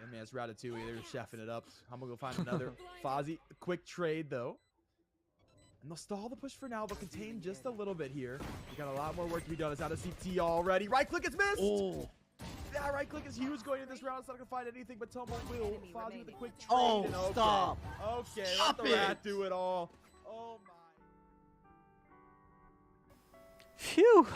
I mean, it's Ratatouille. They're chefing it up. I'm going to go find another. Fozzie, quick trade, though. And they'll stall the push for now. They'll contain just a little bit here. We got a lot more work to be done. It's out of CT already. Right click is missed. Oh. Yeah, right click is huge going in this round. It's not going to find anything, but Tomo will. Fozzie with a quick trade. Oh, and okay. stop. Okay, Stop let the rat do it all. Oh, my. Phew.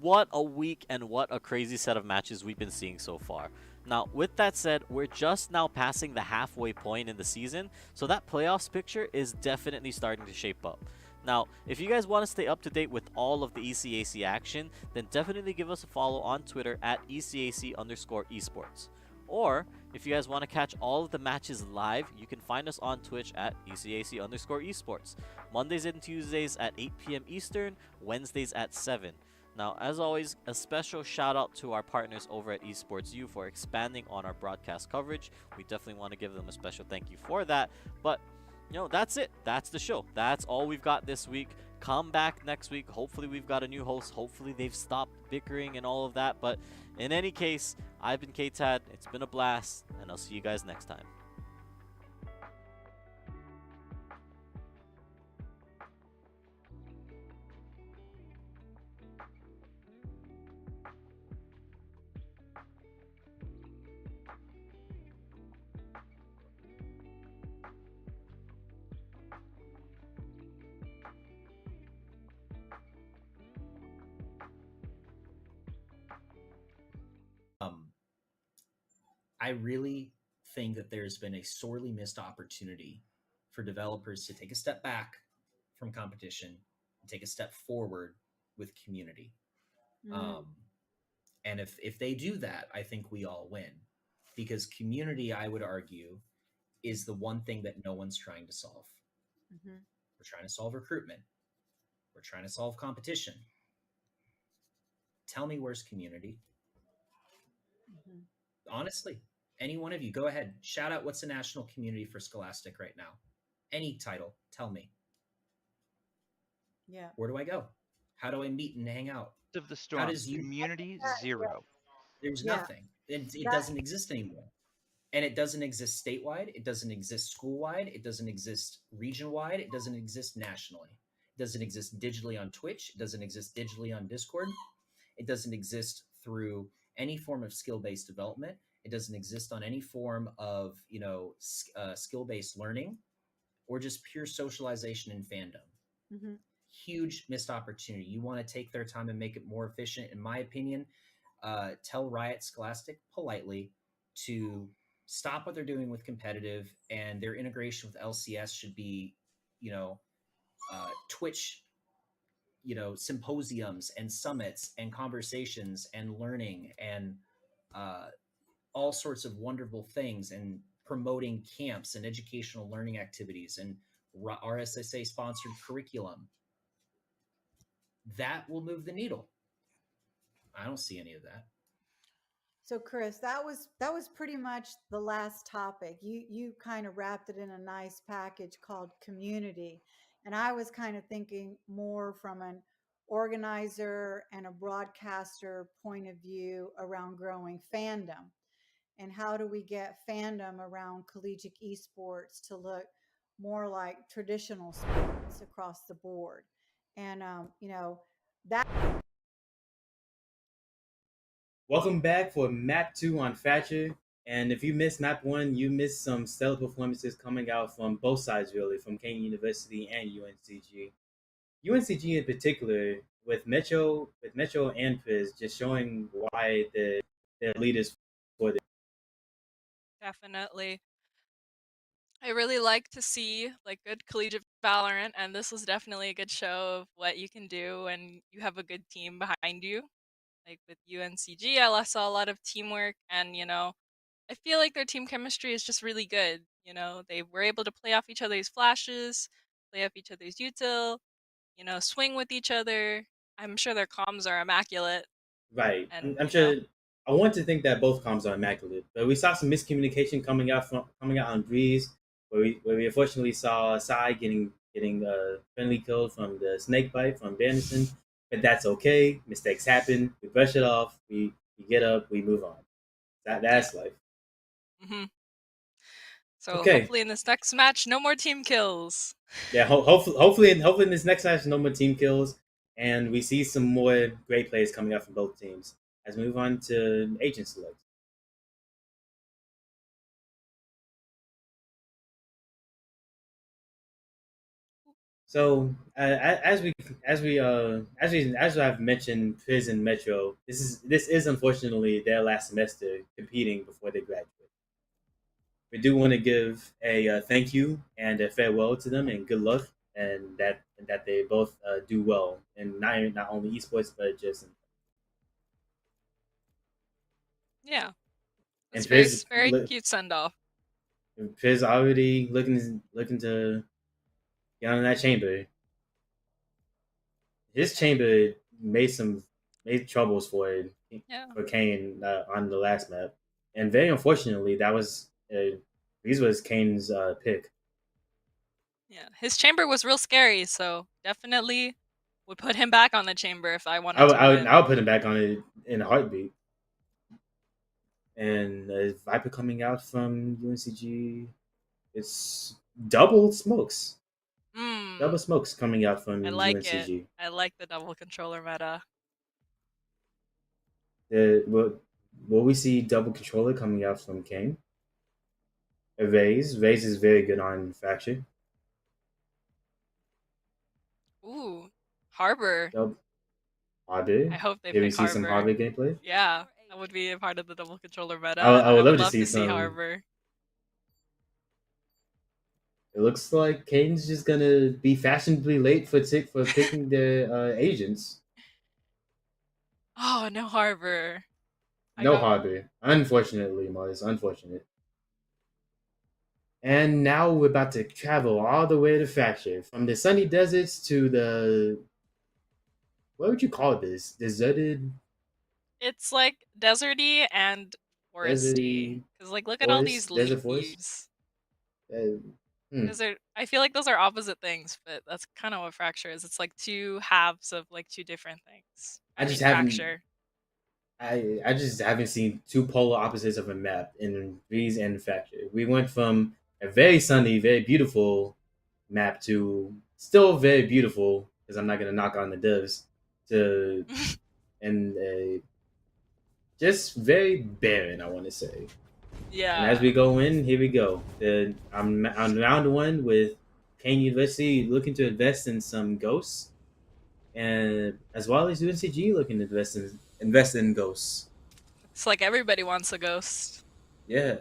What a week and what a crazy set of matches we've been seeing so far. Now, with that said, we're just now passing the halfway point in the season, so that playoffs picture is definitely starting to shape up. Now, if you guys want to stay up to date with all of the ECAC action, then definitely give us a follow on Twitter at ECAC_esports. Or, if you guys want to catch all of the matches live, you can find us on Twitch at ECAC_esports. Mondays and Tuesdays at 8 p.m. Eastern, Wednesdays at 7. Now, as always, a special shout out to our partners over at Esports U for expanding on our broadcast coverage. We definitely want to give them a special thank you for that. But, that's it. That's the show. That's all we've got this week. Come back next week. Hopefully we've got a new host. Hopefully they've stopped bickering and all of that. But in any case, I've been K-Tad. It's been a blast, and I'll see you guys next time. I really think that there's been a sorely missed opportunity for developers to take a step back from competition and take a step forward with community. And if they do that, I think we all win, because community, I would argue, is the one thing that no one's trying to solve. We're trying to solve recruitment. We're trying to solve competition. Tell me, where's community? Honestly, any one of you, go ahead. Shout out what's the national community for Scholastic right now. Any title, tell me. Yeah. Where do I go? How do I meet and hang out? Of the storm. Community 0. There's nothing. It doesn't exist anymore. And it doesn't exist statewide. It doesn't exist school-wide. It doesn't exist region-wide. It doesn't exist nationally. It doesn't exist digitally on Twitch. It doesn't exist digitally on Discord. It doesn't exist through any form of skill-based development. It doesn't exist on any form of, skill-based learning or just pure socialization and fandom. Huge missed opportunity. You want to take their time and make it more efficient, in my opinion, tell Riot Scholastic politely to stop what they're doing with competitive, and their integration with LCS should be, Twitch, symposiums and summits and conversations and learning and all sorts of wonderful things, and promoting camps and educational learning activities and RSSA sponsored curriculum. That will move the needle. I don't see any of that. So Chris, that was pretty much the last topic. You kind of wrapped it in a nice package called community. And I was kind of thinking more from an organizer and a broadcaster point of view around growing fandom. And how do we get fandom around collegiate esports to look more like traditional sports across the board? And, that. Welcome back for map 2 on Thatcher. And if you missed map 1, you missed some stellar performances coming out from both sides, really, from Kean University and UNCG. UNCG in particular, with Metro and Priz, just showing why they're leaders for this. Definitely. I really like to see good collegiate Valorant, and this was definitely a good show of what you can do when you have a good team behind you. Like with UNCG, I saw a lot of teamwork, and I feel like their team chemistry is just really good. They were able to play off each other's flashes, play off each other's util, swing with each other. I'm sure their comms are immaculate. Right. And, I'm sure. I want to think that both comms are immaculate, but we saw some miscommunication coming out on Breeze, where we unfortunately saw Sai getting friendly killed from the snake bite from Bandison. But that's okay. Mistakes happen. We brush it off. We get up. We move on. That's life. Mm-hmm. So Okay. hopefully in this next match, no more team kills. Yeah, hopefully in this next match, no more team kills, and we see some more great plays coming out from both teams. As we move on to agent select. So as I've mentioned, Priz and Metro, this is unfortunately their last semester competing before they graduate. We do want to give a thank you and a farewell to them and good luck, and that they both do well, and not only esports but just. Yeah, And it's very cute send off. Priz already looking to get on that chamber. His chamber made troubles for Kean on the last map, and very unfortunately, that was these was Kane's pick. Yeah, his chamber was real scary, so definitely would put him back on the chamber if I wanted to win. I would put him back on it in a heartbeat. And Viper coming out from UNCG, it's double smokes. Double smokes coming out from UNCG. It. I like the double controller meta. Will we see double controller coming out from Kean? Vase is very good on Fracture. Ooh, Harbor. Harbor. I hope they pick Harbor. See some Harbor gameplay? Yeah, that would be a part of the double controller meta. I would love to see some Harbor. It looks like Kean's just gonna be fashionably late for picking their agents. Oh, no Harbor. No Harbor. Unfortunately, Mars. Unfortunate. And now we're about to travel all the way to Fracture. From the sunny deserts to the... What would you call this? Deserted? It's like deserty and foresty. Because like, look at all these leaves. I feel like those are opposite things, but that's kind of what Fracture is. It's like two halves of like two different things. I just haven't seen two polar opposites of a map in Breeze and Fracture. We went from a very sunny, very beautiful map to still very beautiful, because I'm not gonna knock on the devs, to and just very barren, I want to say. Yeah. And as we go in, here we go. I'm on round one with Kean University looking to invest in some ghosts, and as well as UNCG looking to invest in ghosts. It's like everybody wants a ghost. Yeah.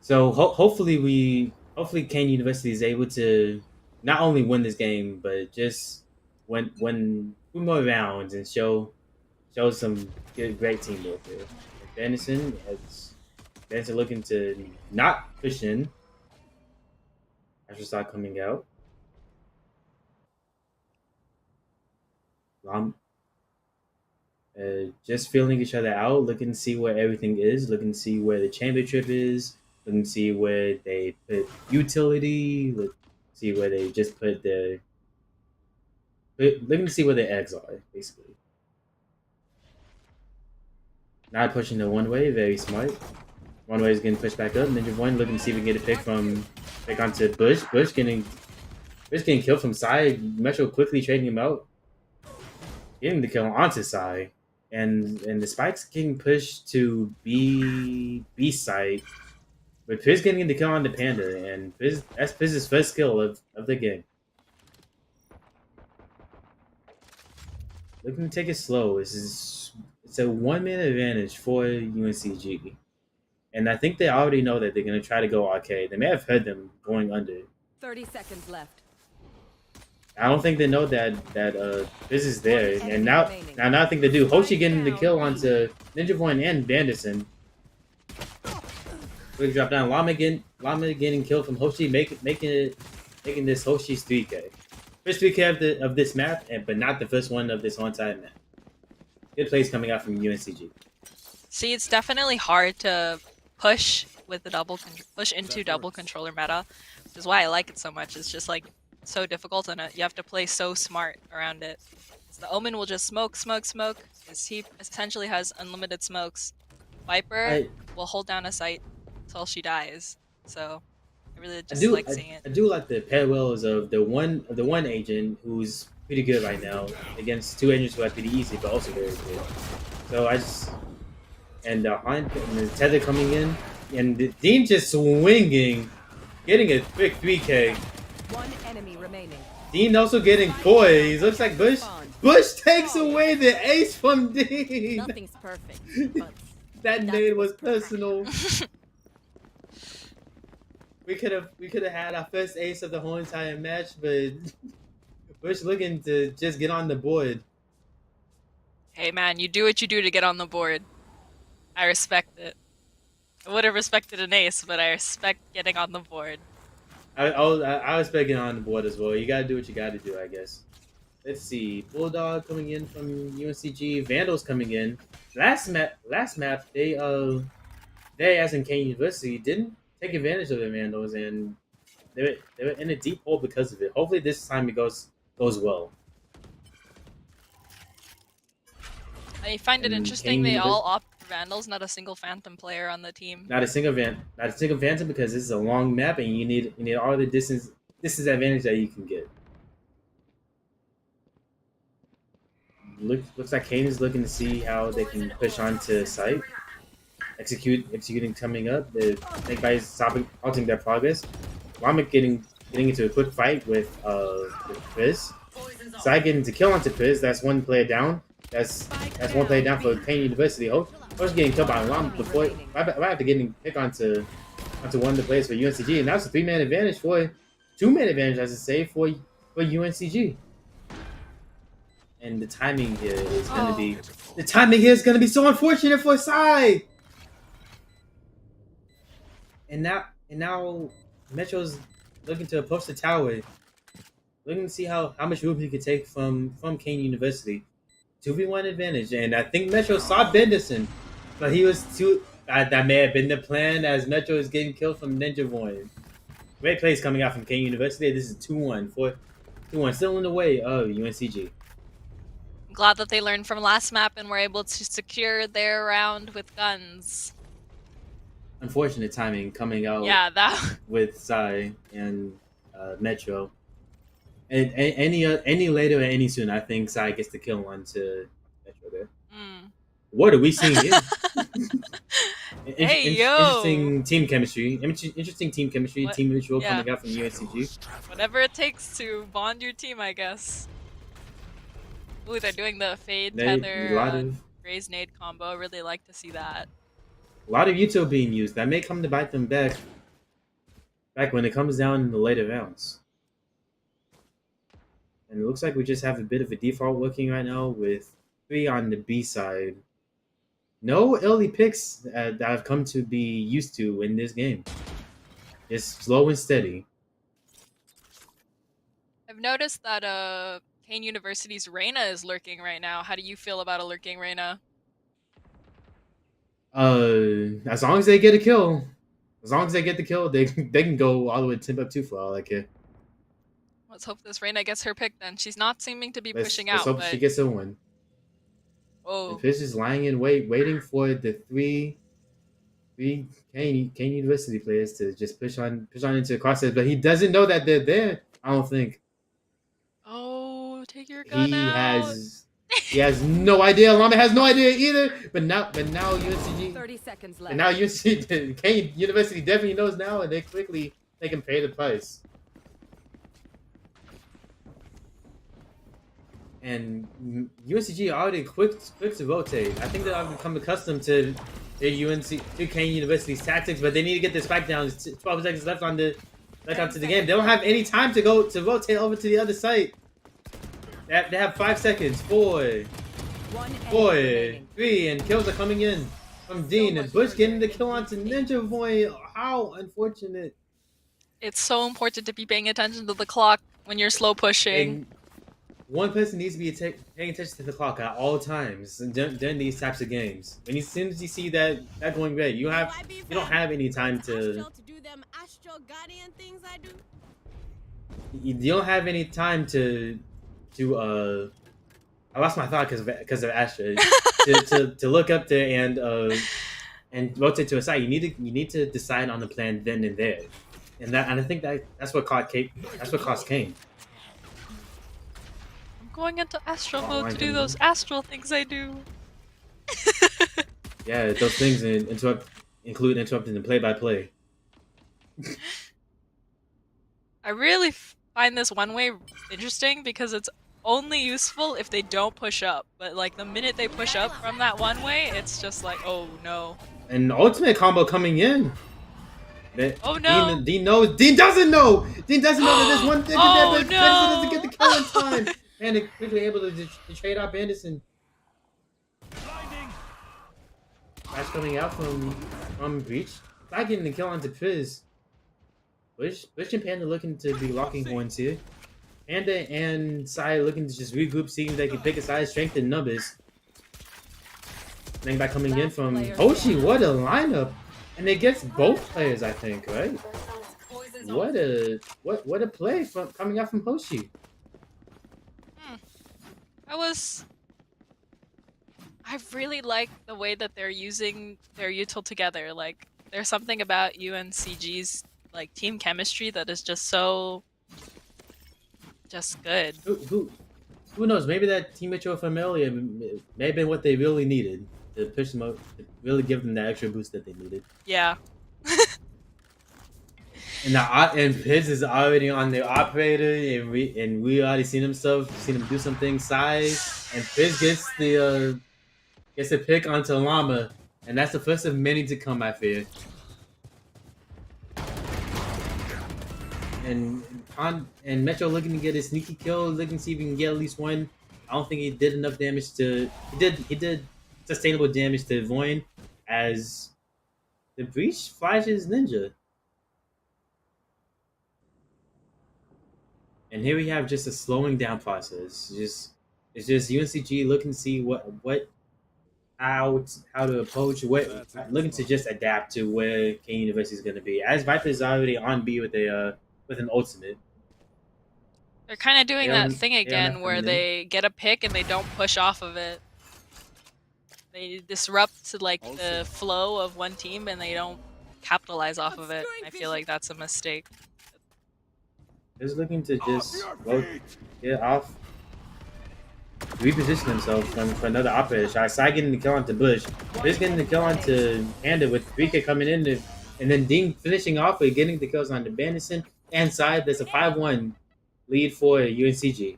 So hopefully Kean University is able to not only win this game, but just win 2 more rounds and show some great teamwork here. Anderson looking to not push in. After start coming out. Just feeling each other out, looking to see where everything is, looking to see where the chamber trip is, looking to see where they put utility, see where they just put looking to see where the eggs are, basically. Not pushing the one way, very smart. One way is getting pushed back up. Ninja One looking to see if we can get a pick onto Bush. Bush getting killed from side. Metro quickly trading him out. Getting the kill onto side. And the spikes getting pushed to B side. But Piz getting the kill on the Panda, and that's Piz's first kill of the game. Looking to take it slow. It's a 1 minute advantage for UNCG. And I think they already know that they're going to try to go arcade. They may have heard them going under. 30 seconds left. I don't think they know that Piz is there. And now I think they do. Hoshi getting the kill onto Ninja Boy and Banderson. Quick drop down. Llama getting killed from Hoshi, making this Hoshi's 3K. First 3K of this map, but not the first one of this whole entire map. Good plays coming out from UNCG. See, it's definitely hard to push with the push into double controller meta, which is why I like it so much. It's just like so difficult, and you have to play so smart around it. So the Omen will just smoke, because he essentially has unlimited smokes. Viper will hold down a site until she dies. So I really just like seeing it. I do like the parallels of the one agent who's pretty good right now against two agents who are pretty easy but also very good. So I just and the Hunt and the Tether coming in and the Dean just swinging, getting a quick 3K. One enemy remaining. Dean also getting poised. Looks like Bush takes away the ace from Dean. Nothing's perfect, but That nade was personal. We could have had our first ace of the whole entire match, but Bush looking to just get on the board. Hey man, you do what you do to get on the board. I respect it. I would have respected an ace, but I respect getting on the board. I respect getting on the board as well. You gotta do what you gotta do, I guess. Let's see. Bulldog coming in from UNCG. Vandals coming in. Last map, they as in Kean University didn't take advantage of the Vandals, and they were in a deep hole because of it. Hopefully this time it goes well. I find it interesting they all opt for Vandals, not a single Phantom player on the team. Not a single Phantom because this is a long map and you need all the distance advantage that you can get. Looks like Kean is looking to see how they can push on to site. Executing coming up. The everybody's halting their progress. Llama getting into a quick fight with Chris. Side getting to kill onto Chris. That's one player down. That's one player down for Kean University. First getting killed by Llama before right after getting picked onto one of the players for UNCG, and that's a 2-man advantage for 2-man advantage, I should say, for UNCG. And the timing here is gonna be so unfortunate for Side. And now Metro's looking to approach the tower, looking to see how much room he could take from Kean University. 2v1 advantage, and I think Metro saw Benderson, but he was too. That may have been the plan as Metro is getting killed from Ninja Void. Great plays coming out from Kean University. This is 2-1 still in the way of UNCG. I'm glad that they learned from last map and were able to secure their round with guns. Unfortunate timing coming out with Sai and Metro. And any later or any soon, I think Sai gets the kill onto Metro there. What are we seeing here? Interesting team chemistry. Team mutual coming out from UNCG. Whatever it takes to bond your team, I guess. Ooh, they're doing the Fade Tether Raise Nade combo. Really like to see that. A lot of util being used. That may come to bite them back when it comes down in the later rounds. And it looks like we just have a bit of a default working right now with 3 on the B side. No early picks that I've come to be used to in this game. Just slow and steady. I've noticed that Kean University's Reyna is lurking right now. How do you feel about a lurking Reyna? As long as they get a kill. As long as they get the kill, they can go all the way to up 2 for all I care. Let's hope this Reyna gets her pick then. She's not seeming to be pushing let's out. Hope she gets a win. Oh. The Fish is lying in wait, waiting for the three Kean University players to just push on into the crosshairs, but he doesn't know that they're there. I don't think. Oh, take your gun out. He has no idea. Llama has no idea either. But now UNCG. 30 seconds left. And now UNCG, Kean University definitely knows now, and they can pay the price. And UNCG are already quick to rotate. I think they've become accustomed to Kean University's tactics, but they need to get this back down. There's 12 seconds left onto the game. They don't have any time to rotate over to the other site. They have 5 seconds. 4, 3, and kills are coming in from Dean and Bush getting the kill onto Ninja Void. How unfortunate! It's so important to be paying attention to the clock when you're slow pushing. And one person needs to be paying attention to the clock at all times during these types of games. And as soon as you see that going red, you don't have any time to. You don't have any time to. I lost my thought because of Astra to look up there and and rotate to a side. You need to decide on the plan then and there, and I think that's what caught Kate. That's what cost Kean. I'm going into astral mode Line to do coming those in. astral things I do. Yeah, those things include interrupting the play-by-play. I really find this one way interesting because it's only useful if they don't push up. But like the minute they push up from that one way, it's just like, oh no. And ultimate combo coming in. Oh no. Dean knows. Dean doesn't know. Dean doesn't know that there's one thing Oh, there, but no. Benson doesn't get the kill in time. And they're quickly able to trade out Anderson. Flash coming out from Breach. Not getting the kill onto Fizz. Bush and Panda looking to be locking horns here. Panda and Sai looking to just regroup, seeing if they can pick a side, strength in numbers. Then by coming in from Hoshi, what a lineup! And it gets both players, I think, right? What a play from coming out from Hoshi. I really like the way that they're using their util together. Like, there's something about UNCG's like team chemistry that is just so good. Who knows? Maybe that teammate familiar may have been what they really needed to push them out, to really give them that extra boost that they needed. Yeah. And Piz is already on the operator, and we already seen him do some things. Sai and Piz gets the pick onto Llama, and that's the first of many to come, I fear. And Metro looking to get a sneaky kill, looking to see if he can get at least one. I don't think he did enough damage to. He did sustainable damage to Void as the Breach flashes Ninja. And here we have just a slowing down process. It's just UNCG looking to see how to approach, looking to just adapt to where Kean University is going to be. As Viper is already on B with an ultimate. They're kind of doing that thing again where they get a pick and they don't push off of it. They disrupt like the flow of one team and they don't capitalize off of it. I feel like that's a mistake. Just looking to just get off, reposition himself for another operator shot. Sai getting the kill onto Bush. Bush getting the kill onto Panda with 3K coming in, and then Dean finishing off with getting the kills onto Bandison and Sai. There's a 5-1 lead for UNCG.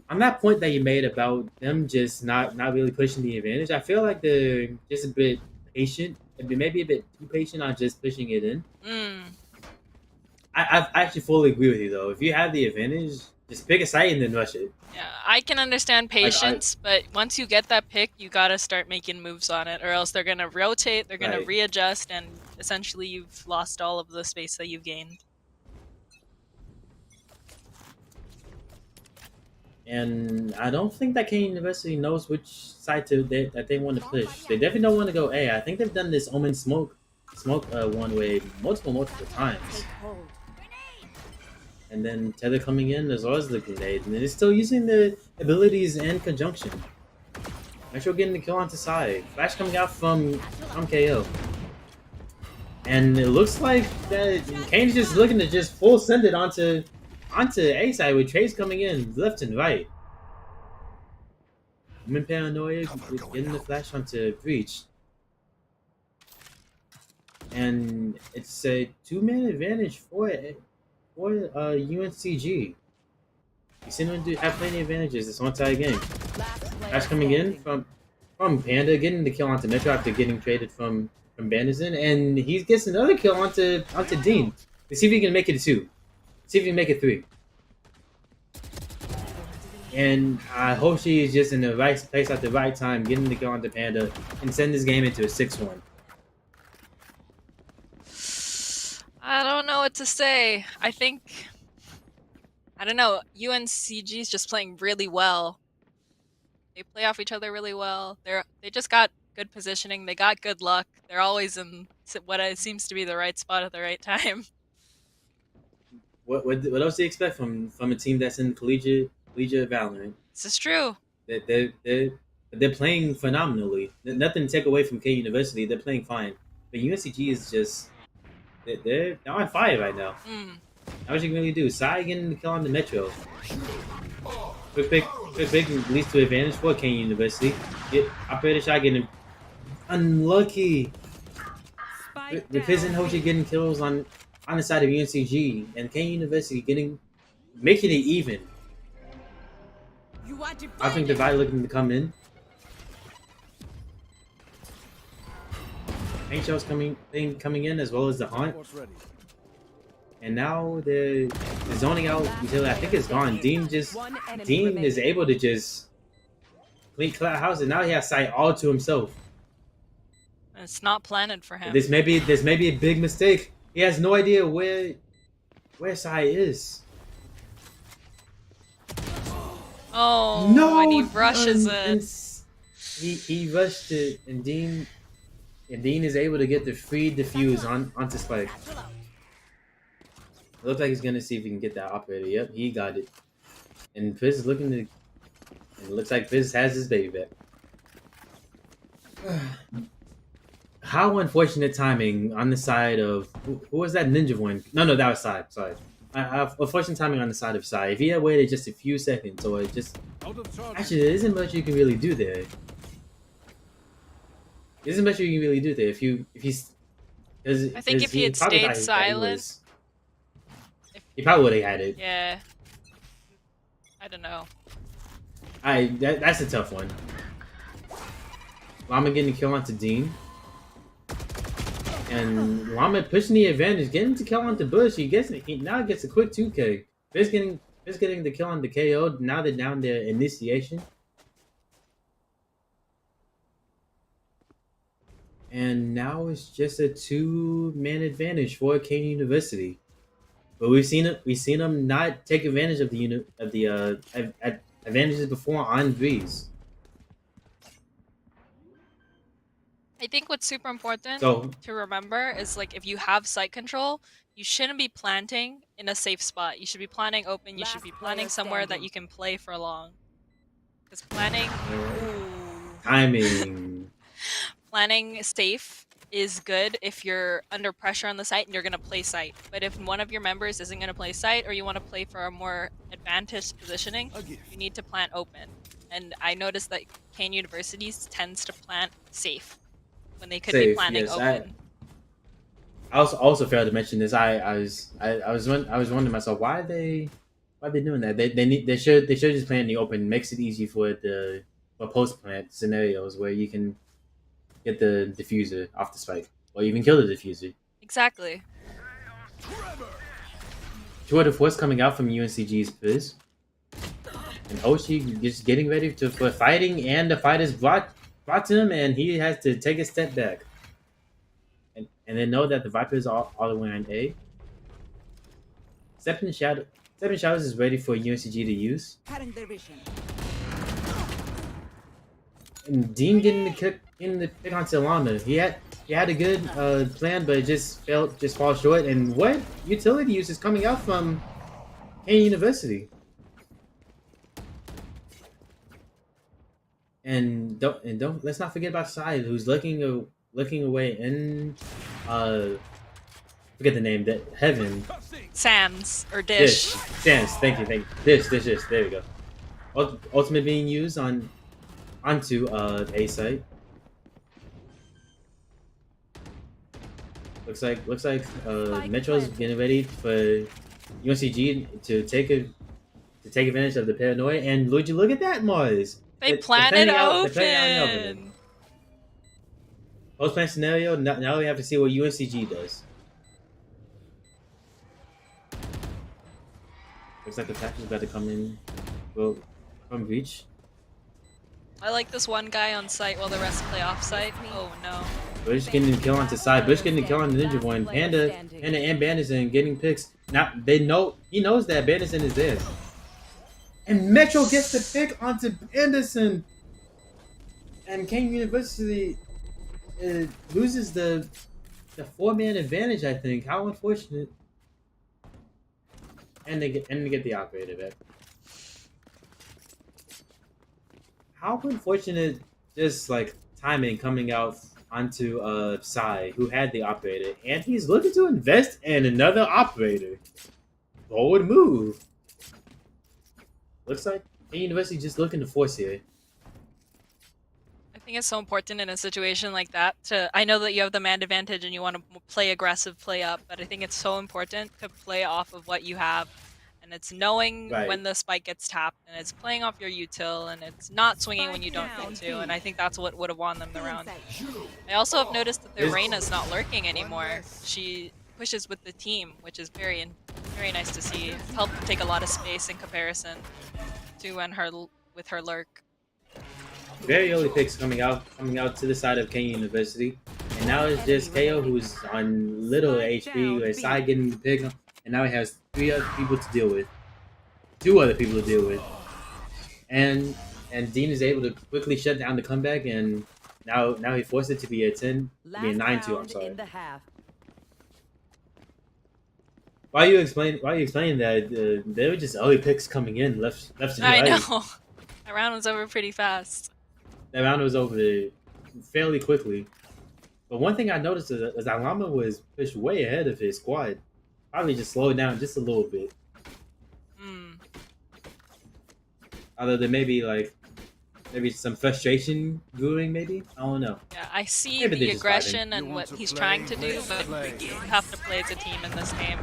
On that point that you made about them just not really pushing the advantage, I feel like they're just a bit patient, maybe a bit too patient on just pushing it in. I actually fully agree with you though. If you have the advantage, just pick a site and then rush it. Yeah, I can understand patience, but once you get that pick, you gotta start making moves on it, or else they're gonna rotate, they're gonna readjust, and essentially you've lost all of the space that you've gained. And I don't think that Kean University knows which side that they want to push. They definitely don't want to go A. I think they've done this Omen smoke one way multiple times. And then Tether coming in as well as the grenade, and then it's still using the abilities and conjunction. Metro getting the kill onto Sai. Flash coming out from KO. And it looks like that Kean's just looking to just full send it onto A side with trades coming in left and right. Woman Paranoia getting the flash onto Breach. And it's a 2-man advantage for UNCG. You seem to have plenty of advantages this entire game. Flash coming in from Panda, getting the kill onto Metro after getting traded from Bandison, and he gets another kill onto Dean. Let's see if he can make it a 2. See if he can make it 3. And Hoshi is just in the right place at the right time, getting the kill onto Panda, and send this game into a 6-1. I don't know what to say. I don't know. UNCG is just playing really well. They play off each other really well. They just got good positioning. They got good luck. They're always in what seems to be the right spot at the right time. What else do you expect from a team that's in collegiate Valorant? This is true. They're They're playing phenomenally. Nothing to take away from K University. They're playing fine. But UNCG is just they're on fire right now. How much you can really do? Sai getting the kill on the Metro. Quick pick leads to advantage for Kean University. Operator shot getting unlucky. With Fizz and Hoshi getting kills on the side of UNCG and Kean University making it even. I think the VAL looking to come in. Paint Shell's coming in as well as the Haunt. And now the zoning out utility I think is gone. Dean is able to just clean Cloud House, and now he has sight all to himself. It's not planted for him. This may be a big mistake. He has no idea where Sai is. Oh no! And he rushes it. He rushed it, and Dean is able to get the free defuse onto Spike. It looks like he's gonna see if he can get that operator. Yep, he got it. And Fizz is looking to. And it looks like Fizz has his baby back. How unfortunate timing on the side of who was that ninja one? No, that was Sai. Sorry, I have unfortunate timing on the side of Sai. If he had waited just a few seconds, or just actually, there isn't much you can really do there. There isn't much you can really do there if he's. I think if he had stayed silent. He probably would have had it. Yeah. I don't know. That's a tough one. Llama getting the kill onto Dean. And Llama pushing the advantage, getting the kill onto Bush. He now gets a quick 2K. Fizz getting the kill on the KO. Now they're down their initiation. And now it's just a 2-man advantage for Kean University. But we've seen them not take advantage of the advantages before on Breeze. I think what's super important to remember is like if you have site control, you shouldn't be planting in a safe spot. You should be planting open. You should be planting somewhere that you can play for long. Because planning, timing, planning safe is good if you're under pressure on the site and you're going to play site. But if one of your members isn't going to play site or you want to play for a more advantaged positioning, you need to plant open. And I noticed that Kean University tends to plant safe when they could be planning open. I also failed to mention this. I was wondering myself why are they doing that? They should just plan the open. Makes it easy for post plant scenarios where you can get the diffuser off the spike, or even kill the diffuser. Exactly. Tour de force coming out from UNCG's Fizz. And Oshi just getting ready for fighting, and the fight is brought to him, and he has to take a step back. And then know that the Viper is all the way on A. Seven Shadows is ready for UNCG to use. And Dean getting the pick on Llama. He had a good plan, but it just fall short. And what utility use is coming out from Kean University? And don't let's not forget about Sai, who's looking away in forget the name, that Heaven. Sans or Dish. Sans, thank you. Dish. There we go. Ultimate being used onto A site. Looks like Metro's getting ready for UNCG to take advantage of the paranoia. And Luigi, look at that, Mars. They planted open. Post plan scenario. Now we have to see what UNCG does. Looks like the package is about to come in. Well, from Breach. I like this one guy on site while the rest play off site. Oh no. Bush getting the kill onto side. Bush getting the kill on the Ninja one. Panda and Bandison getting picks. Now he knows that Bandison is there. And Metro gets the pick onto Bandison. And Kean University loses the 4-man advantage, I think. How unfortunate. And they get the operator back. how unfortunate, just like timing coming out onto Psy, who had the operator, and he's looking to invest in another operator. Bold move. Looks like the university just looking to force here. I think it's so important in a situation like that to. I know that you have the man advantage and you want to play aggressive, play up, but I think it's so important to play off of what you have. And it's knowing when the spike gets tapped, and it's playing off your util, and it's not swinging when you don't need to. And I think that's what would have won them the round. I also have noticed that the Reyna's not lurking anymore. She pushes with the team, which is very nice to see. Help take a lot of space in comparison to when with her lurk. Very early picks coming out to the side of Kean University, and now it's just KO who's on little HP, with Psy getting the pick, and now he has 3 other people to deal with, 2 other people to deal with, and Dean is able to quickly shut down the comeback, and now he forced it to be a 9-2. I'm sorry. Why are you explaining that there were just early picks coming in left and right? I know. That round was over pretty fast. That round was over fairly quickly. But one thing I noticed is that Llama was pushed way ahead of his squad. Probably just slowed down just a little bit. Although there may be maybe some frustration brewing, maybe? I don't know. Yeah, I see the aggression and what he's trying to do, but you have to play as a team in this game.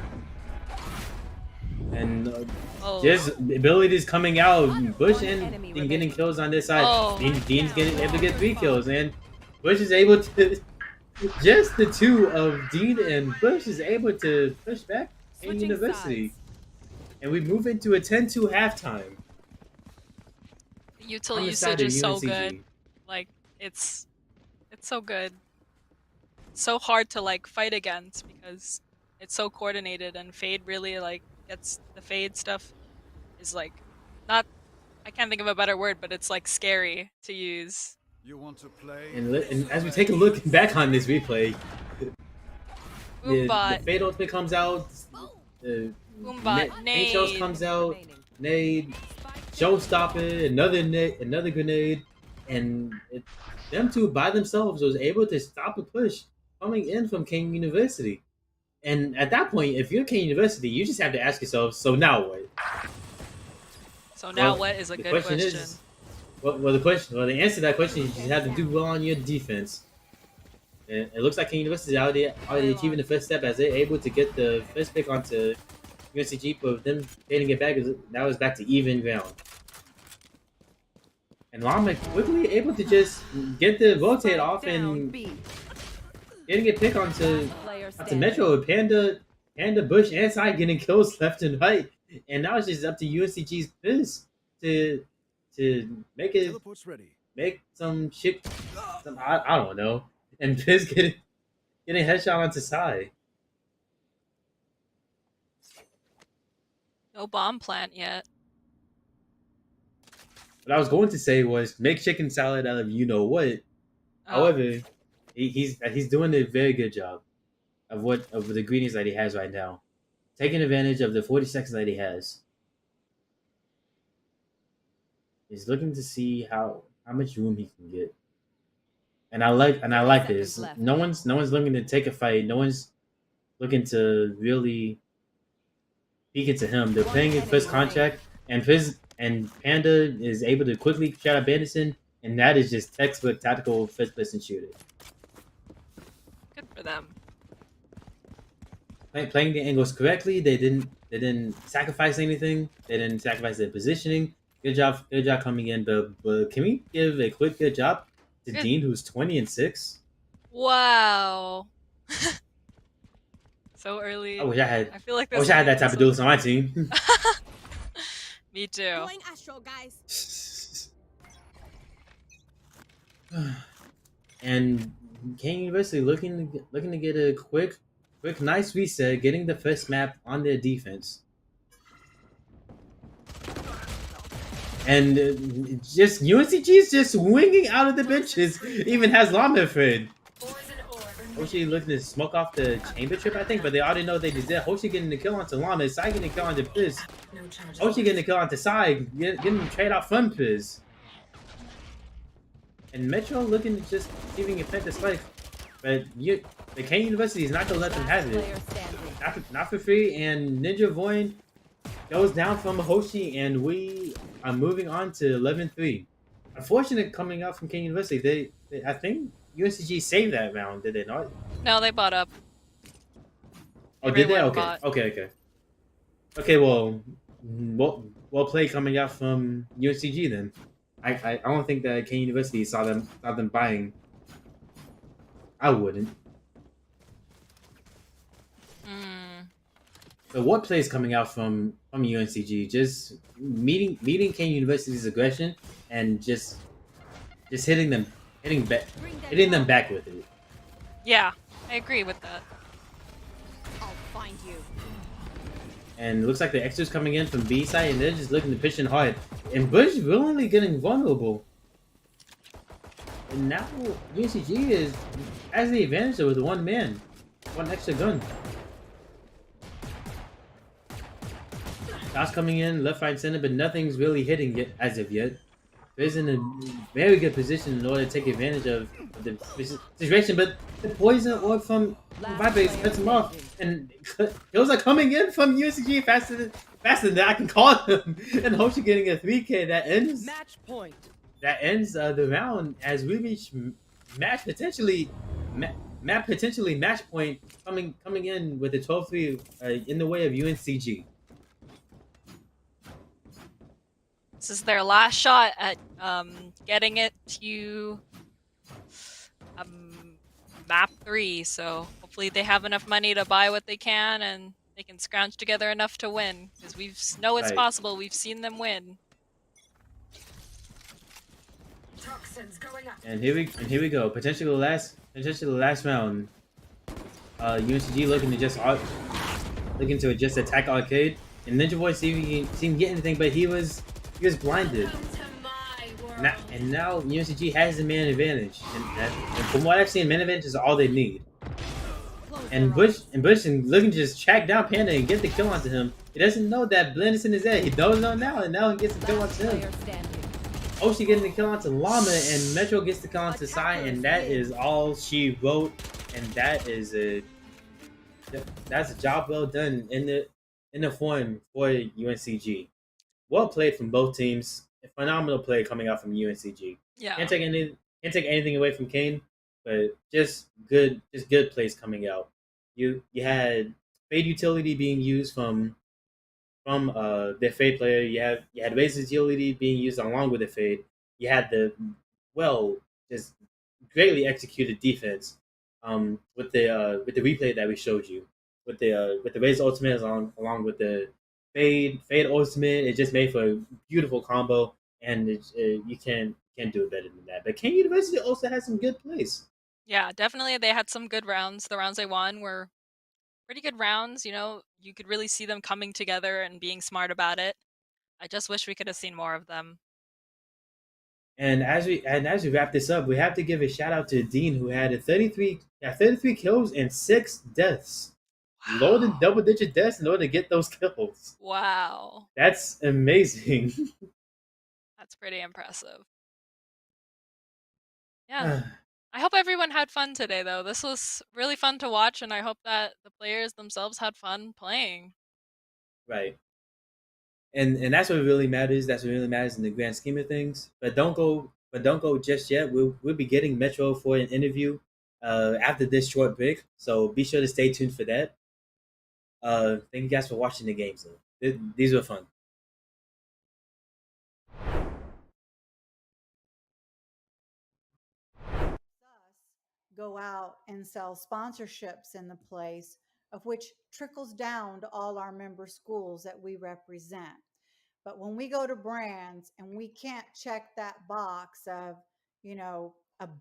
And just abilities coming out, Bush and getting kills on this side. Dean's able to get 3 kills, and Bush is able to. Just the 2 of Dean and Bush is able to push back in University, and we move into a 10-2 halftime. The util usage is so good. Like it's so good. It's so hard to fight against because it's so coordinated, and Fade really gets the Fade stuff is not. I can't think of a better word, but it's scary to use. You want to play? And as we take a look back on this replay, the Fade ultimate comes out, the Nade comes out, Nade, Showstopper, another grenade, and them 2 by themselves was able to stop a push coming in from Kean University. And at that point, if you're Kean University, you just have to ask yourself, so now what? So now what is a good question. The answer to that question is you have to do well on your defense. And it looks like Kean University is already achieving the first step as they're able to get the first pick onto UNCG, but them getting it back, now it's back to even ground. And Llama quickly able to just get the rotate off and getting a pick onto Metro with Panda, Bush, and Psy getting kills left and right. And now it's just up to UNCG's Fizz to make some shit. I don't know. And Fizz getting a headshot onto Psy. No bomb plant yet. What I was going to say was make chicken salad out of you know what. However, he's doing a very good job of the ingredients that he has right now, taking advantage of the 40 seconds that he has. He's looking to see how much room he can get, and I like this. No one's looking to take a fight. No one's looking to really peek into him. They're playing his first contract, and Panda is able to quickly shut up Anderson, and that is just textbook tactical first-person shooter. Good for them. Playing the angles correctly. They didn't sacrifice anything. They didn't sacrifice their positioning. Good job coming in. But can we give a quick good job to Dean, who's 20-6? Wow. So early. I wish I had. I feel like I wish I had that type of duelist on my team. Me too. Astro, guys. And Kean University looking to get a quick, nice reset, getting the first map on their defense. And just UNCG is just winging out of the benches. Even has Llama afraid. Hoshi looking to smoke off the chamber trip, I think, but they already know they did that. Hoshi getting the kill onto Llama, Psy getting the kill onto Fizz. Hoshi getting the kill onto Psy, getting the trade off from Fizz. and Metro looking to just see if he can plant this life. But the Kean University is not gonna let them have it. Not for free. And Ninja Void goes down from Hoshi, and we are moving on to 11-3. Unfortunate coming out from Kean University. I think UNCG saved that round, did they not? No, they bought up. Oh, did they? Everyone Okay. bought. Okay. Well played coming out from UNCG then. I don't think that Kean University saw them buying. I wouldn't. But what plays coming out from UNCG? Just meeting Kean University's aggression and just hitting them back with it. Yeah, I agree with that. I'll find you. And it looks like the extras coming in from B side, and they're just looking to pitch in hard. And Bush willingly getting vulnerable. And now UNCG has the advantage with one extra gun. Shots coming in left, right, center, but nothing's really hitting yet as of yet. They're in a very good position in order to take advantage of the situation, but the poison orb from Vibase cuts him off, and those are coming in from UNCG faster than I can call them. And Hoshi getting a 3K that ends Match point. That ends the round as we reach match potentially match point coming in with a 12-3 in the way of UNCG. This is their last shot at getting it to map 3, so hopefully they have enough money to buy what they can and they can scrounge together enough to win, because we know it's possible. We've seen them win. And here we go. Potentially the last round. UNCG looking to just attack Arcade, and Ninja Boy see if he can get anything, but he was blinded. And now UNCG has the man advantage, and from what I've seen, man advantage is all they need. And Bush looking to just track down Panda and get the kill onto him. He doesn't know that Blend is in his head. He doesn't know now, and now he gets the kill onto him. Oshi getting the kill onto Llama, and Metro gets the kill onto Sai, and that is all she wrote. And that's a job well done in the form for UNCG. Well played from both teams. A phenomenal play coming out from UNCG. Yeah. Can't take anything away from Kean, but just good plays coming out. You had Fade utility being used from their Fade player. You had Razor's utility being used along with the Fade. You had the just greatly executed defense with the replay that we showed you with the Razor ultimate along with the Fade ultimate. It just made for a beautiful combo, and you can't do it better than that. But Kean University also has some good plays. Yeah, definitely they had some good rounds. The rounds they won were pretty good rounds. You know, you could really see them coming together and being smart about it. I just wish we could have seen more of them. And as we wrap this up, we have to give a shout out to Dean, who had 33 kills and 6 deaths. Wow. Lower than double-digit deaths in order to get those kills. Wow. That's amazing. That's pretty impressive. Yeah. I hope everyone had fun today, though. This was really fun to watch, and I hope that the players themselves had fun playing. Right. And that's what really matters. That's what really matters in the grand scheme of things. But don't go just yet. We'll be getting Metro for an interview after this short break. So be sure to stay tuned for that. Thank you guys for watching the games. These were fun. Go out and sell sponsorships in the place, of which trickles down to all our member schools that we represent. But when we go to brands and we can't check that box of, 1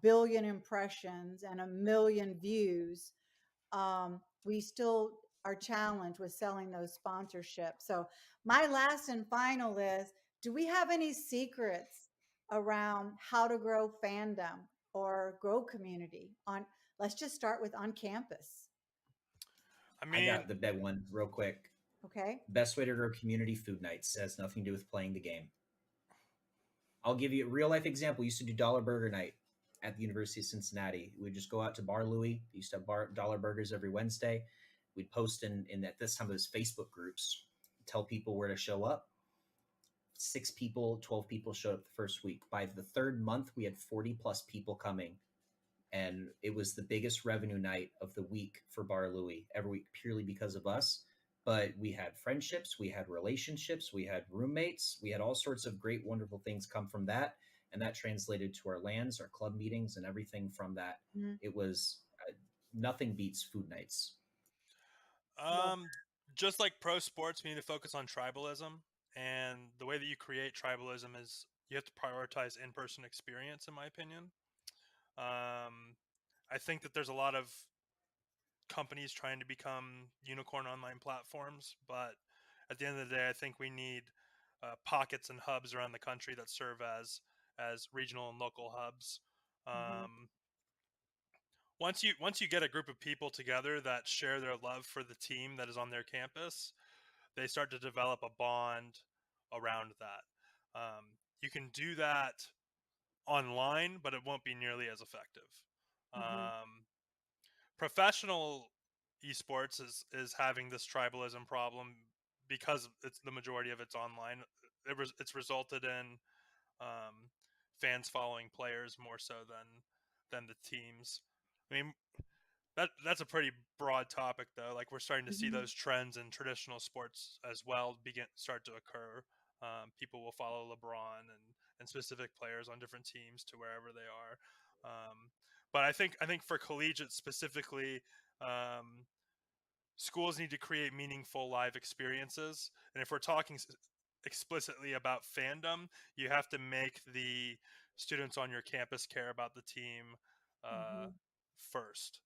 billion impressions and 1 million views, we still are challenged with selling those sponsorships. So my last and final is, do we have any secrets around how to grow fandom or grow community let's just start with on campus? I got the big one real quick. Okay. Best way to grow community: food nights. Has nothing to do with playing the game. I'll give you a real life example. We used to do Dollar Burger Night. at the University of Cincinnati. We'd just go out to Bar Louie. We used to have dollar burgers every Wednesday. We'd post in at this time it was Facebook groups, tell people where to show up. 6 people, 12 people showed up the first week. By the third month, we had 40 plus people coming. And it was the biggest revenue night of the week for Bar Louie every week, purely because of us. But we had friendships, we had relationships, we had roommates, we had all sorts of great, wonderful things come from that. And that translated to our lands, our club meetings, and everything from that. Mm-hmm. It was nothing beats food nights. Just like pro sports, we need to focus on tribalism. And the way that you create tribalism is you have to prioritize in-person experience, in my opinion. I think that there's a lot of companies trying to become unicorn online platforms, but at the end of the day, I think we need pockets and hubs around the country that serve as regional and local hubs. Once you get a group of people together that share their love for the team that is on their campus, they start to develop a bond around that. You can do that online, but it won't be nearly as effective. Professional esports is having this tribalism problem because it's the majority of it's online. It's resulted in fans following players more so than the teams. I mean, that's a pretty broad topic, though. Like, we're starting to see those trends in traditional sports as well start to occur. People will follow LeBron and specific players on different teams to wherever they are. But I think for collegiate specifically, schools need to create meaningful live experiences. And if we're talking explicitly about fandom, you have to make the students on your campus care about the team first.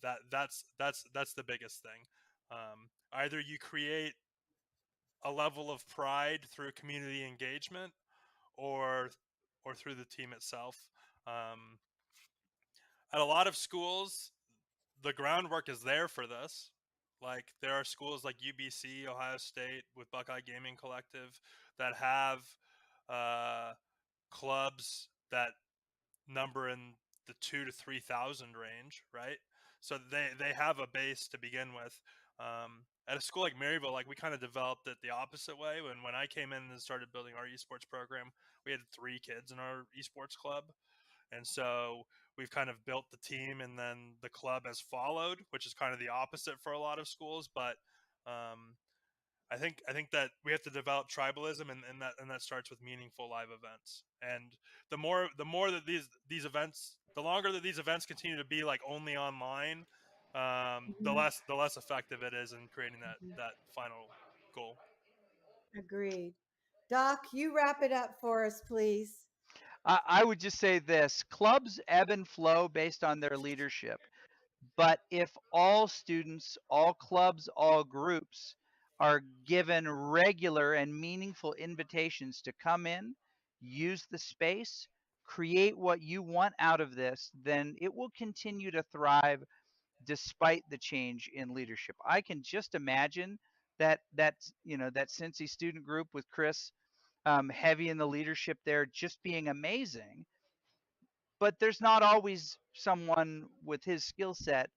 That's the biggest thing. Either you create a level of pride through community engagement, or through the team itself. At a lot of schools, the groundwork is there for this. Like, there are schools like UBC, Ohio State, with Buckeye Gaming Collective that have clubs that number in the 2,000 to 3,000 range, right? So they have a base to begin with. At a school like Maryville, like, we kind of developed it the opposite way. When I came in and started building our esports program, we had 3 kids in our esports club. And so we've kind of built the team, and then the club has followed, which is kind of the opposite for a lot of schools. But I think that we have to develop tribalism, and that starts with meaningful live events. And the more that these events, the longer that these events continue to be like only online, the less effective it is in creating that final goal. Agreed. Doc, you wrap it up for us, please. I would just say this: clubs ebb and flow based on their leadership. But if all students, all clubs, all groups are given regular and meaningful invitations to come in, use the space, create what you want out of this, then it will continue to thrive despite the change in leadership. I can just imagine that Cincy student group with Chris heavy in the leadership there just being amazing. But there's not always someone with his skill set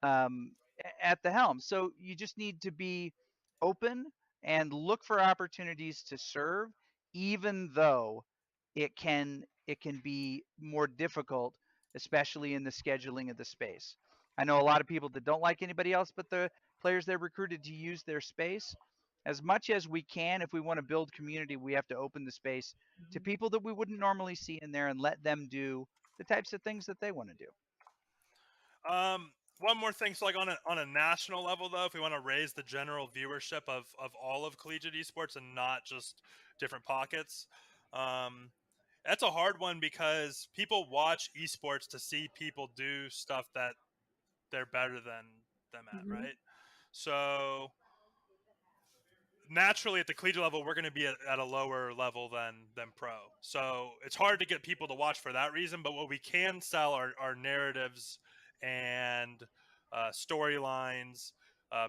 at the helm. So you just need to be open and look for opportunities to serve, even though it can be more difficult, especially in the scheduling of the space. I know a lot of people that don't like anybody else but the players they're recruited to use their space. As much as we can, if we want to build community, we have to open the space to people that we wouldn't normally see in there and let them do the types of things that they want to do. One more thing, so like on a national level, though, if we want to raise the general viewership of all of collegiate esports and not just different pockets, that's a hard one because people watch esports to see people do stuff that they're better than them at, right? So naturally at the collegiate level, we're going to be at a lower level than pro. So it's hard to get people to watch for that reason, but what we can sell are narratives and storylines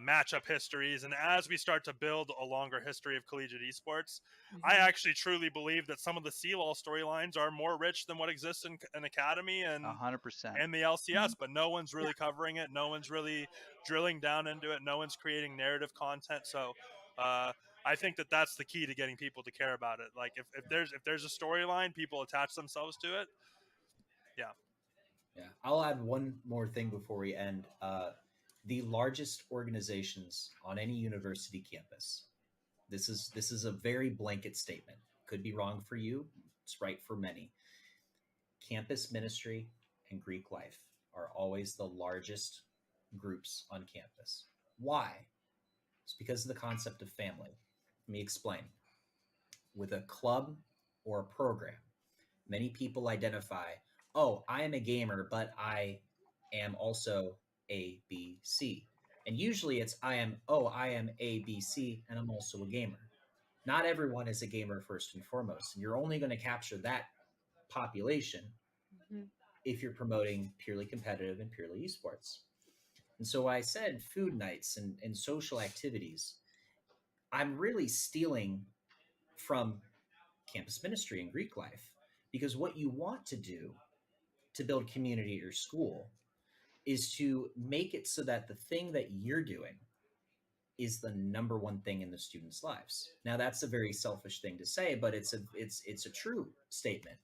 matchup histories. And as we start to build a longer history of collegiate esports, I actually truly believe that some of the CLOL storylines are more rich than what exists in Academy and 100%. and the LCS, but no one's really covering it. No one's really drilling down into it. No one's creating narrative content. So I think that that's the key to getting people to care about it. Like if there's a storyline, people attach themselves to it. Yeah. Yeah, I'll add one more thing before we end. The largest organizations on any university campus. This is a very blanket statement. Could be wrong for you. It's right for many. Campus ministry and Greek life are always the largest groups on campus. Why? It's because of the concept of family. Let me explain. With a club or a program, many people identify, oh, I am a gamer, but I am also A, B, C. And usually it's I am A, B, C, and I'm also a gamer. Not everyone is a gamer first and foremost. And you're only going to capture that population if you're promoting purely competitive and purely esports. And so I said food nights and social activities, I'm really stealing from campus ministry and Greek life, because what you want to do to build community at your school is to make it so that the thing that you're doing is the number one thing in the students' lives. Now that's a very selfish thing to say, but it's a true statement.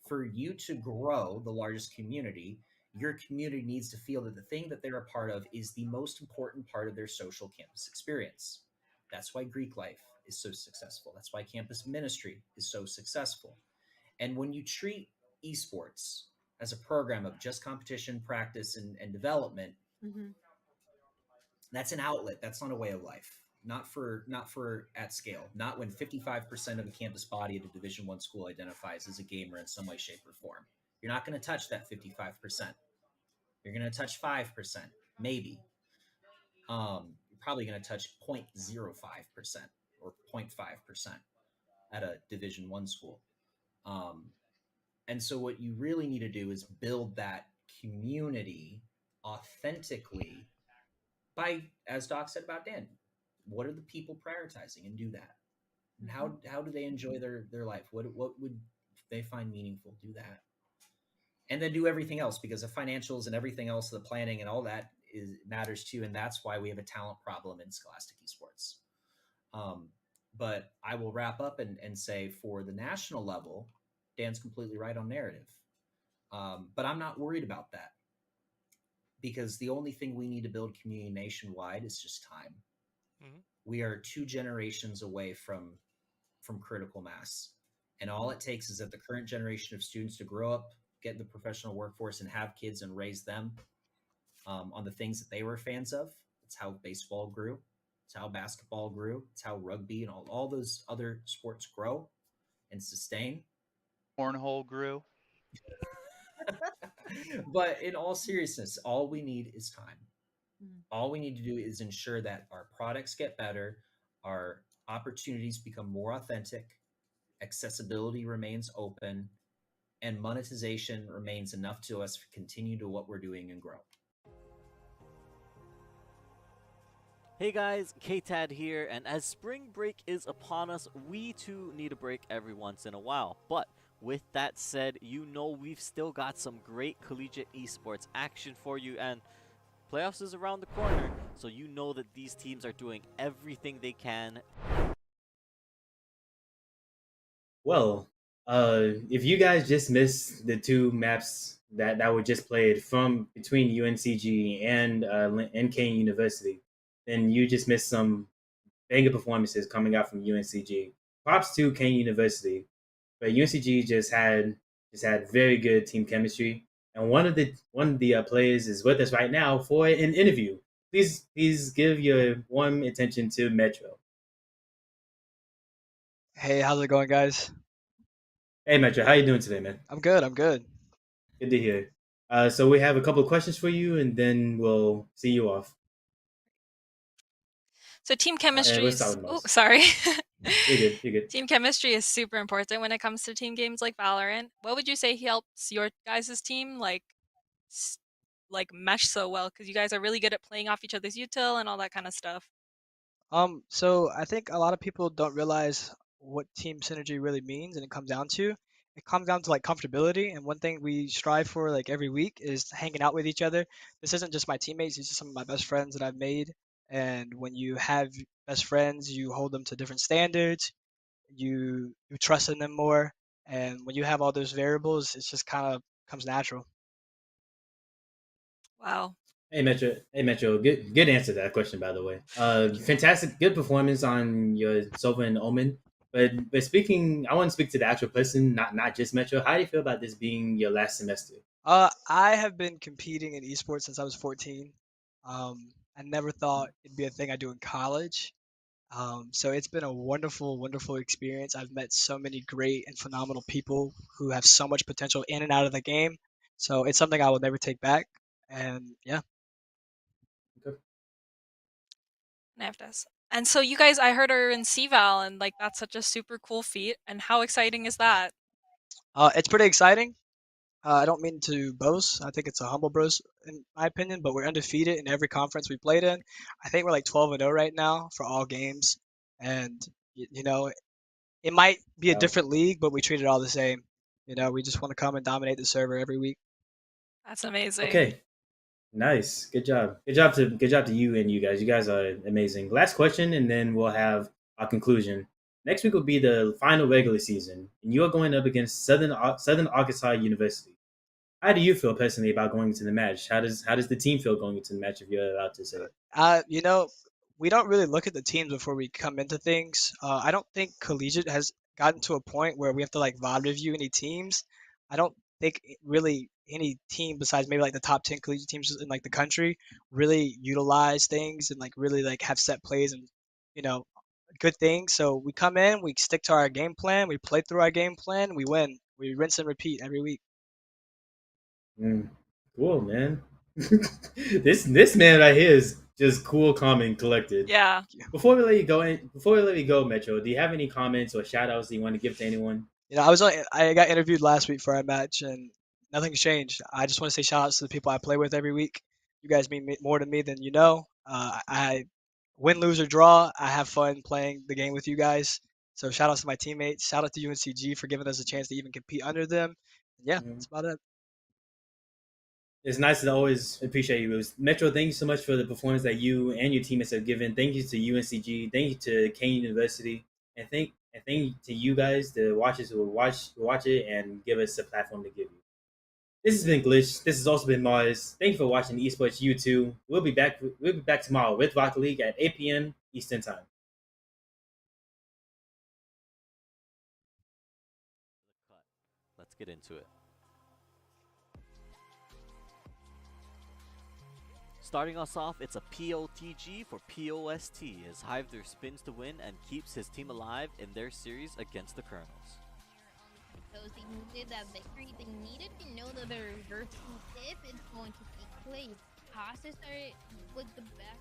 For you to grow the largest community, your community needs to feel that the thing that they're a part of is the most important part of their social campus experience. That's why Greek life is so successful. That's why campus ministry is so successful. And when you treat esports as a program of just competition, practice, and development, that's an outlet. That's not a way of life. Not for at scale. Not when 55% of the campus body at a Division I school identifies as a gamer in some way, shape, or form. You're not going to touch that 55%. You're going to touch 5%, maybe. You're probably going to touch 0.05% or 0.5% at a Division I school. And so what you really need to do is build that community authentically by, as Doc said about Dan, what are the people prioritizing, and do that. And how do they enjoy their life? What would they find meaningful? Do that. And then do everything else, because the financials and everything else, the planning and all that matters too. And that's why we have a talent problem in Scholastic Esports. But I will wrap up and say, for the national level, Dan's completely right on narrative. But I'm not worried about that, because the only thing we need to build community nationwide is just time. We are 2 generations away from critical mass. And all it takes is that the current generation of students to grow up, get in the professional workforce, and have kids and raise them on the things that they were fans of. It's how baseball grew. It's how basketball grew. It's how rugby and all those other sports grow and sustain. Cornhole grew. But in all seriousness, all we need is time. All we need to do is ensure that our products get better, our opportunities become more authentic, accessibility remains open, and monetization remains enough to us to continue to what we're doing and grow. Hey guys, KTAD here, and as spring break is upon us, we too need a break every once in a while. But with that said, you know we've still got some great collegiate esports action for you, and playoffs is around the corner, so you know that these teams are doing everything they can. Well, if you guys just missed the 2 maps that were just played from between UNCG and Kean University, then you just missed some banger performances coming out from UNCG. Props to Kean University, but UNCG just had very good team chemistry. And one of the players is with us right now for an interview. Please give your warm attention to Metro. Hey, how's it going, guys? Hey Metro, how you doing today, man? I'm good. Good to hear. So we have a couple of questions for you, and then we'll see you off. So team chemistry let's is... start with Oh, Moss. sorry. You're good. Team chemistry is super important when it comes to team games like Valorant. What would you say helps your guys' team like mesh so well? Because you guys are really good at playing off each other's util and all that kind of stuff. So I think a lot of people don't realize what team synergy really means, and it comes down to like comfortability. And one thing we strive for like every week is hanging out with each other. This isn't just my teammates; these are some of my best friends that I've made. And when you have best friends, you hold them to different standards. You trust in them more, and when you have all those variables, it's just kind of comes natural. Wow. Hey Metro, good answer to that question, by the way. Fantastic, good performance on your Sova and Omen. But speaking, I want to speak to the actual person, not just Metro. How do you feel about this being your last semester? I have been competing in esports since I was 14. I never thought it'd be a thing I do in college. So it's been a wonderful, wonderful experience. I've met so many great and phenomenal people who have so much potential in and out of the game. So it's something I will never take back. And yeah. Naftas. And so you guys, I heard, are in CVAL, and like that's such a super cool feat. And how exciting is that? It's pretty exciting. I don't mean to boast. I think it's a humble boast in my opinion, but we're undefeated in every conference we played in. I think we're like 12-0 right now for all games. And you know, it might be a Wow. different league, but we treat it all the same. We just want to come and dominate the server every week. That's amazing. Okay, nice, good job, good job to you and you guys. You guys are amazing. Last question, and then we'll have our conclusion. Next week will be the final regular season, and you are going up against Southern Arkansas University. How do you feel personally about going into the match? How does the team feel going into the match, if you're allowed to say? We don't really look at the teams before we come into things. I don't think collegiate has gotten to a point where we have to like VOD review any teams. I don't think really any team besides maybe like the top 10 collegiate teams in like the country really utilize things and like really like have set plays and you know good things. So we come in, we stick to our game plan, we play through our game plan, we win. We rinse and repeat every week. Cool, man. This man right here is just cool, calm, and collected. Yeah. Before we let you go, Metro, do you have any comments or shout outs that you want to give to anyone? I got interviewed last week for our match, and nothing's changed. I just want to say shout outs to the people I play with every week. You guys mean more to me than you know. I win, lose, or draw. I have fun playing the game with you guys. So shout outs to my teammates. Shout out to UNCG for giving us a chance to even compete under them. And yeah, that's about it. It's nice to always appreciate you. Metro, thank you so much for the performance that you and your teammates have given. Thank you to UNCG. Thank you to Kean University. And thank you to you guys, the watchers who will watch it and give us a platform to give you. This has been Glitch. This has also been Mars. Thank you for watching Esports U2. We'll be back tomorrow with Rocket League at 8 p.m. Eastern Time. Let's get into it. Starting us off, it's a POTG for POST as Hive spins to win and keeps his team alive in their series against the Colonels. Those who needed that victory, they needed to know that the reverse if it's going to take place. Passes started with the back.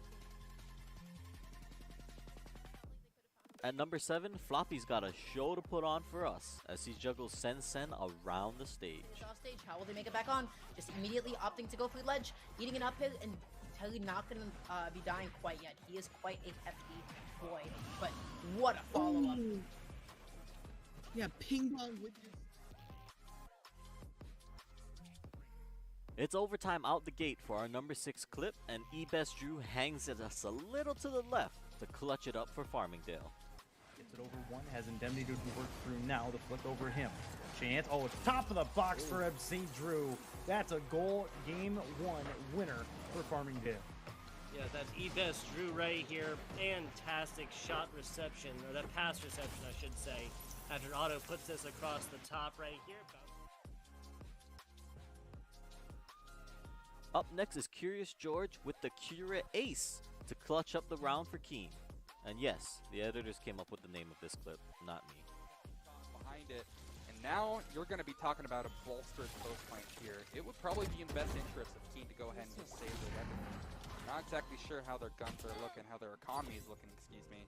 At number 7, Floppy's got a show to put on for us as he juggles Sen around the stage. Off stage, how will they make it back on? Just immediately opting to go for the ledge, eating an up hit, and Telly not going to be dying quite yet. He is quite a hefty boy, but what a follow-up. Yeah, ping pong with this. It's overtime out the gate for our number 6 clip, and eBest Drew hangs it us a little to the left to clutch it up for Farmingdale. Gets it over one, has Indemnity to work through now, the flick over him. Chance, oh, it's top of the box for St. Drew. That's a goal, game 1 winner for Farmingdale. Yeah, that's eBest Drew right here. Fantastic shot reception, or that pass reception, I should say. After Otto puts this across the top right here. Up next is Curious George with the Cura Ace to clutch up the round for Kean. And yes, the editors came up with the name of this clip, not me. Behind it, and now you're going to be talking about a bolstered post flank here. It would probably be in the best interest of Kean to go ahead and just save the weapon. Not exactly sure how their guns are looking, how their economy is looking, excuse me.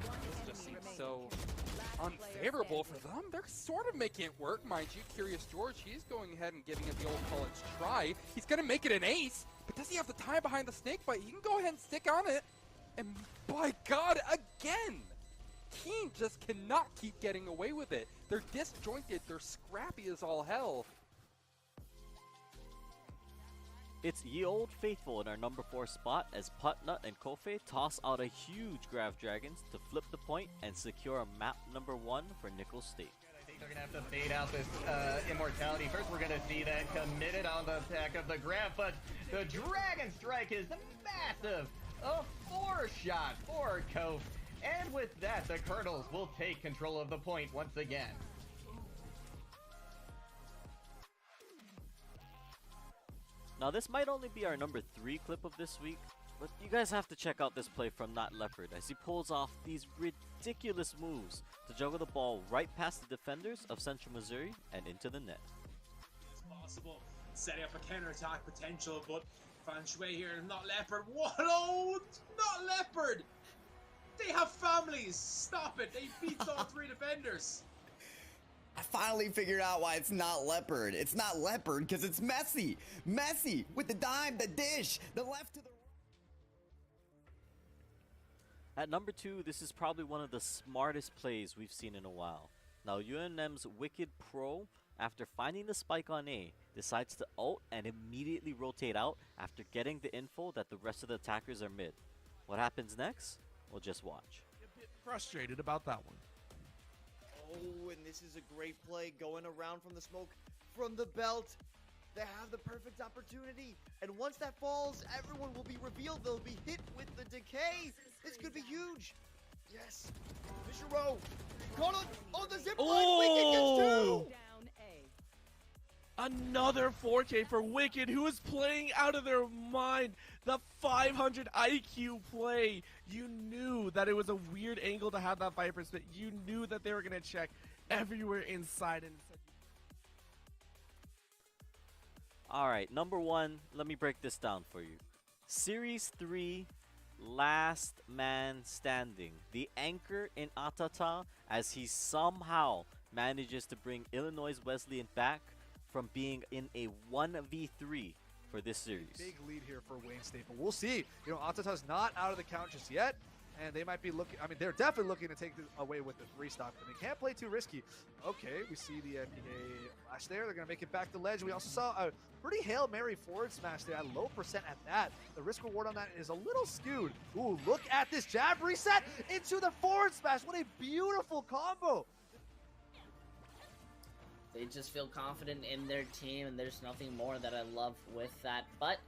But this just seems so unfavorable for them. They're sort of making it work, mind you. Curious George, he's going ahead and giving it the old college try. He's going to make it an ace, but does he have the time behind the snake bite? He can go ahead and stick on it. And by God, again! Kean just cannot keep getting away with it. They're disjointed, they're scrappy as all hell. It's Ye Old Faithful in our number 4 spot as Putnut and Kofe toss out a huge Grav Dragons to flip the point and secure map number 1 for Nickel State. I think they're going to have to fade out this immortality. First, we're going to see that committed on the back of the Grav, but the Dragon Strike is massive. A 4-shot for Kofe. And with that, the Colonels will take control of the point once again. Now this might only be our number 3 clip of this week, but you guys have to check out this play from Not Leopard as he pulls off these ridiculous moves to juggle the ball right past the defenders of Central Missouri and into the net. It's possible, setting up a counter-attack potential, but Fan Shui here, Not Leopard. What? Oh, Not Leopard! They have families! Stop it! They beat all 3 defenders! I finally figured out why it's not Leopard. It's not Leopard because it's Messi. Messi with the dime, the dish, the left to the right. At number 2, this is probably one of the smartest plays we've seen in a while. Now UNM's Wicked Pro, after finding the spike on A, decides to ult and immediately rotate out after getting the info that the rest of the attackers are mid. What happens next? We'll just watch. A bit frustrated about that one. Oh, and this is a great play going around from the smoke, from the belt. They have the perfect opportunity. And once that falls, everyone will be revealed. They'll be hit with the decay. This could be huge. Yes. Fisher Row. Caught on the zip line. Wicked gets 2. Another 4K for Wicked, who is playing out of their mind. The 500 IQ play. You knew that it was a weird angle to have that Viper spit. You knew that they were going to check everywhere inside. And Alright, number 1, let me break this down for you. Series 3, last man standing. The anchor in Atata as he somehow manages to bring Illinois Wesleyan back from being in a 1v3 for this series. Big lead here for Wayne State, but we'll see. You know, Atata's not out of the count just yet, and they might be looking, I mean, they're definitely looking to take away with the 3 stock, but they can't play too risky. Okay, we see the NPA flash there. They're going to make it back to ledge. We also saw a pretty Hail Mary forward smash there at low percent at that. The risk reward on that is a little skewed. Ooh, look at this jab reset into the forward smash. What a beautiful combo. They just feel confident in their team, and there's nothing more that I love with that. But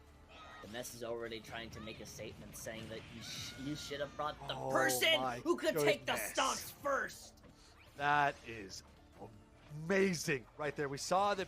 the mess is already trying to make a statement saying that you should have brought the person who could take the stocks first. That is amazing right there. We saw the